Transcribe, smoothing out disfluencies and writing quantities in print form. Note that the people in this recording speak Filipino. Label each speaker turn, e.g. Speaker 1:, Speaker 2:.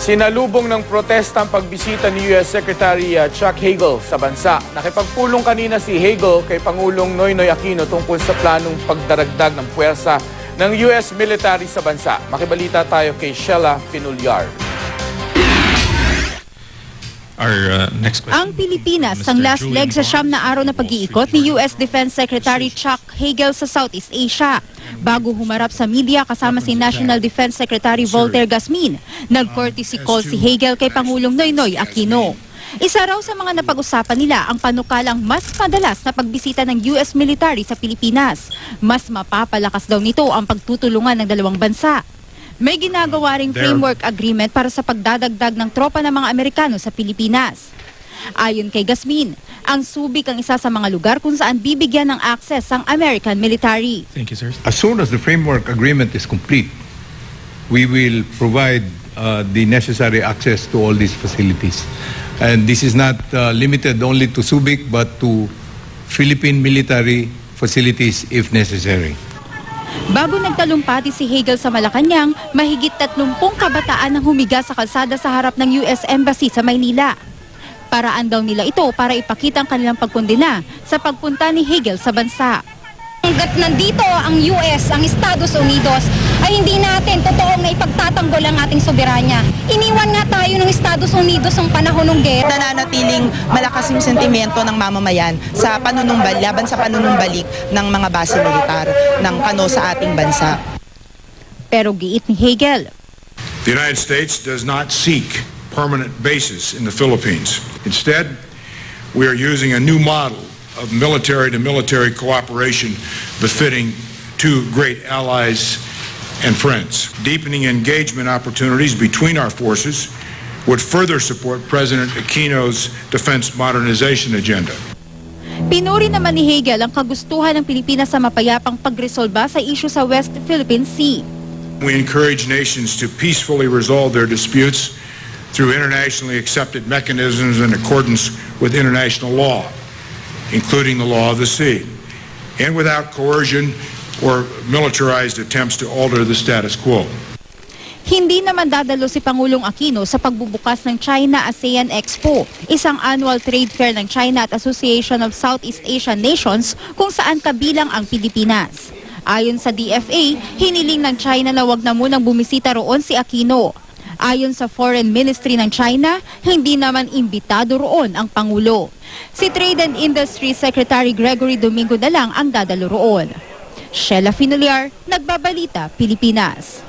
Speaker 1: Sinalubong ng protesta ang pagbisita ni U.S. Secretary Chuck Hagel sa bansa. Nakipagpulong kanina si Hagel kay Pangulong Noynoy Aquino tungkol sa planong pagdaragdag ng puwersa ng U.S. military sa bansa. Makibalita tayo kay Sheila Pinulyar.
Speaker 2: Ang Pilipinas ang last leg sa siyam na araw na pag-iikot ni U.S. Defense Secretary Chuck Hagel sa Southeast Asia. Bago humarap sa media kasama si National Defense Secretary Volker Gasmin, nag-courtesy call si Hagel kay Pangulong Noynoy Aquino. Isa raw sa mga napag-usapan nila ang panukalang mas madalas na pagbisita ng U.S. military sa Pilipinas. Mas mapapalakas daw nito ang pagtutulungan ng dalawang bansa. May ginagawa ring framework agreement para sa pagdadagdag ng tropa ng mga Amerikano sa Pilipinas. Ayon kay Gasmin, ang Subic ang isa sa mga lugar kung saan bibigyan ng access ang American military.
Speaker 3: Thank you, sir.
Speaker 4: As soon as the framework agreement is complete, we will provide the necessary access to all these facilities. And this is not limited only to Subic but to Philippine military facilities if necessary.
Speaker 2: Bago nagtalumpati si Hagel sa Malacanang, mahigit 30 kabataan ang humiga sa kalsada sa harap ng US Embassy sa Maynila. Paraan daw nila ito para ipakita ang kanilang pagkondena sa pagpunta ni Hagel sa bansa.
Speaker 5: Hanggat nandito ang US, ang Estados Unidos, ay hindi natin totoong na ipagtatanggol ang ating soberanya. Iniwan nga tayo ng Estados Unidos ng panahon ng gera.
Speaker 6: Nananatiling malakas yung sentimiento ng mamamayan sa laban sa panunumbalik ng mga base militar ng PANO sa ating bansa.
Speaker 2: Pero giit ni Hagel,
Speaker 7: The United States does not seek permanent bases in the Philippines. Instead, we are using a new model of military-to-military cooperation befitting two great allies and friends. Deepening engagement opportunities between our forces would further support President Aquino's defense modernization agenda.
Speaker 2: pinuri naman ni Hagel ang kagustuhan ng Pilipinas sa mapayapang pagresolba sa isyu sa West Philippine Sea.
Speaker 7: We encourage nations to peacefully resolve their disputes through internationally accepted mechanisms in accordance with international law, including the law of the sea, and without coercion or militarized attempts to alter the status quo.
Speaker 2: Hindi naman dadalo si Pangulong Aquino sa pagbubukas ng China-ASEAN Expo, isang annual trade fair ng China at Association of Southeast Asian Nations kung saan kabilang ang Pilipinas. Ayon sa DFA, hiniling ng China na wag na munang bumisita roon si Aquino. Ayon sa Foreign Ministry ng China, hindi naman imbitado roon ang Pangulo. Si Trade and Industry Secretary Gregory Domingo na lang ang dadalo roon. Sheila Pinulyar, Nagbabalita, Pilipinas.